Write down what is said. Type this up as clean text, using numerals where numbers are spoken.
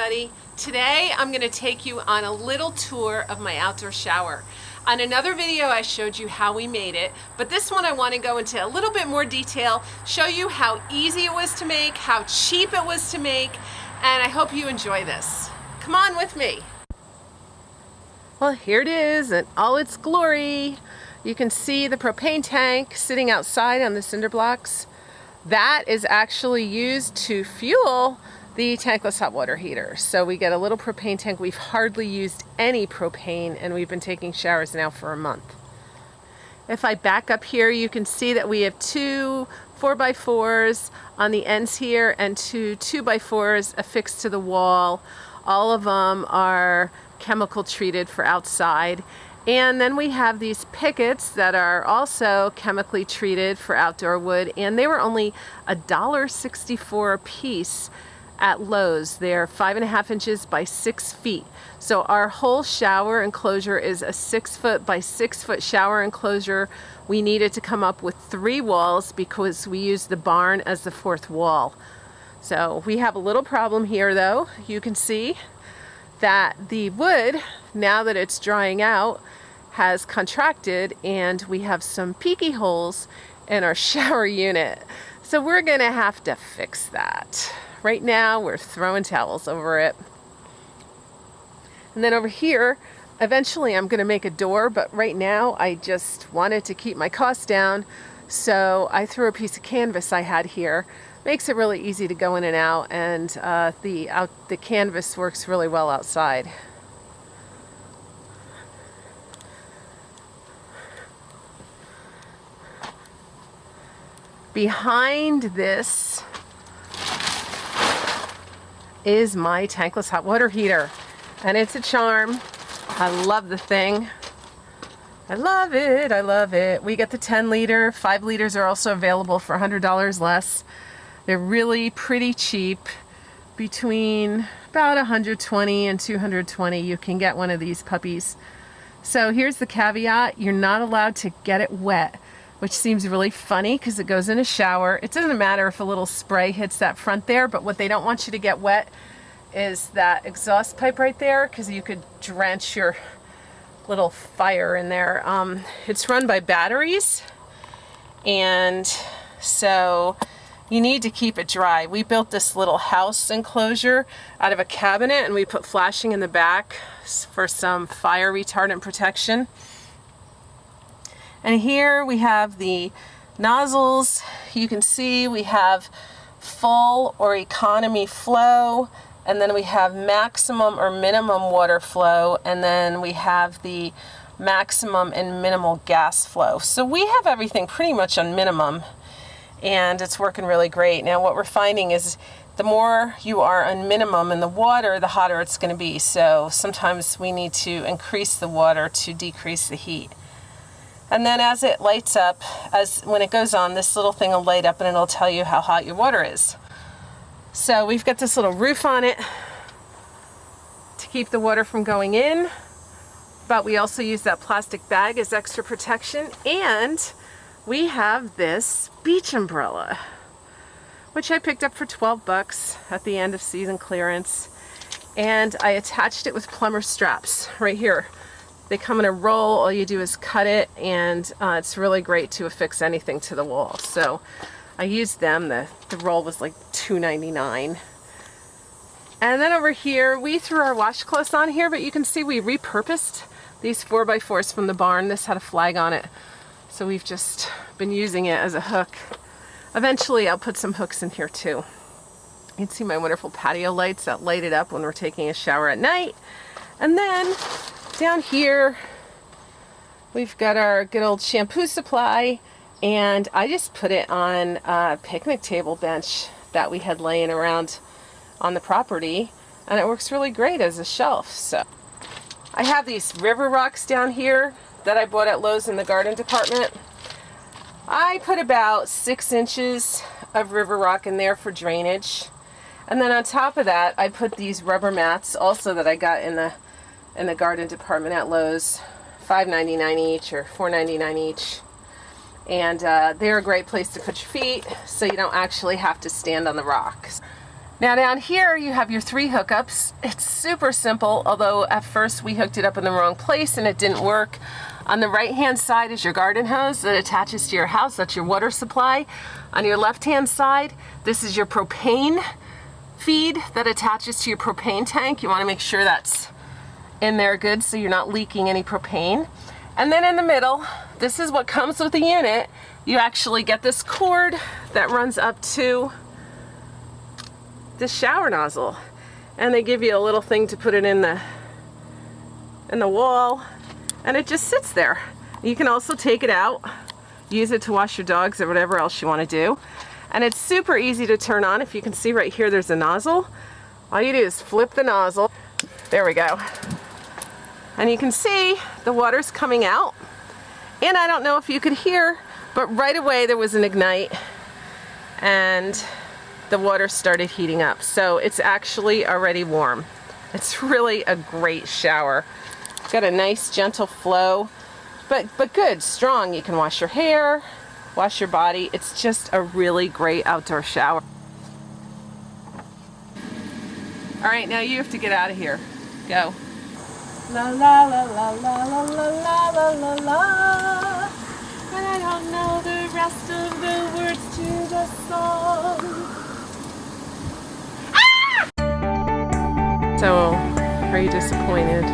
everybody. Today I'm going to take you on a little tour of my outdoor shower. On another video I showed you how we made it, but this one I want to go into a little bit more detail, show you how easy it was to make, how cheap it was to make, and I hope you enjoy this. Come on with me. Well, here it is in all its glory. You can see the propane tank sitting outside on the cinder blocks. That is actually used to fuel the tankless hot water heater. So we get a little propane tank. We've hardly used any propane and we've been taking showers now for a month. If I back up here, you can see that we have two 4x4s on the ends here and two 2x4s affixed to the wall. All of them are chemical treated for outside. And then we have these pickets that are also chemically treated for outdoor wood, and they were only $1.64 a piece at Lowe's. They're 5.5 inches by 6 feet. So our whole shower enclosure is a 6 foot by 6 foot shower enclosure. We needed to come up with 3 walls because we used the barn as the 4th wall. So we have a little problem here though. You can see that the wood, now that it's drying out, has contracted and we have some peeky holes in our shower unit. So we're gonna have to fix that. Right now we're throwing towels over it. And then over here, eventually I'm gonna make a door, but right now I just wanted to keep my costs down. So I threw a piece of canvas I had here. Makes it really easy to go in and out, and the canvas works really well outside. Behind this is my tankless hot water heater, and it's a charm. I love the thing. I love it. I love it. We get the 10 liter. 5 liters are also available for $100 less. They're really pretty cheap. Between about $120 and $220 you can get one of these puppies. So here's the caveat. You're not allowed to get it wet, which seems really funny because it goes in a shower. It doesn't matter if a little spray hits that front there, but what they don't want you to get wet is that exhaust pipe right there, because you could drench your little fire in there. It's run by batteries, and so you need to keep it dry. We built this little house enclosure out of a cabinet and we put flashing in the back for some fire retardant protection. And here we have the nozzles. You can see we have full or economy flow, and then we have maximum or minimum water flow, and then we have the maximum and minimal gas flow. So we have everything pretty much on minimum, and it's working really great. Now what we're finding is the more you are on minimum in the water, the hotter it's going to be. So sometimes we need to increase the water to decrease the heat. And then as it lights up, when it goes on, this little thing will light up and it'll tell you how hot your water is. So we've got this little roof on it to keep the water from going in, but we also use that plastic bag as extra protection. And we have this beach umbrella, which I picked up for 12 bucks at the end of season clearance. And I attached it with plumber straps right here. They come in a roll. All you do is cut it, and it's really great to affix anything to the wall. So I used them. The roll was like $2.99. And then over here, we threw our washcloths on here, but you can see we repurposed these 4x4s from the barn. This had a flag on it. So we've just been using it as a hook. Eventually I'll put some hooks in here too. You can see my wonderful patio lights that light it up when we're taking a shower at night. And then down here we've got our good old shampoo supply, and I just put it on a picnic table bench that we had laying around on the property, and it works really great as a shelf. So I have these river rocks down here that I bought at Lowe's in the garden department. I put about 6 inches of river rock in there for drainage. And then on top of that, I put these rubber mats also that I got in the garden department at Lowe's, $5.99 each or $4.99 each. And they're a great place to put your feet so you don't actually have to stand on the rocks. Now down here you have your 3 hookups. It's super simple, although at first we hooked it up in the wrong place and it didn't work. On the right hand side is your garden hose that attaches to your house. That's your water supply. On your left hand side, this is your propane feed that attaches to your propane tank. You want to make sure that's in there good so you're not leaking any propane. And then in the middle, this is what comes with the unit. You actually get this cord that runs up to this shower nozzle, and they give you a little thing to put it in the wall, and it just sits there. You can also take it out, use it to wash your dogs or whatever else you want to do, and it's super easy to turn on. If you can see right here, there's a nozzle. All you do is flip the nozzle. There we go. And you can see the water's coming out, and I don't know if you could hear, but right away there was an ignite and the water started heating up. So it's actually already warm. It's really a great shower. It's got a nice gentle flow, but good, strong. You can wash your hair, wash your body. It's just a really great outdoor shower. All right, now you have to get out of here. Go. La la la la la la la la la la la. And I don't know the rest of the words to the song. Ah! So, are you disappointed?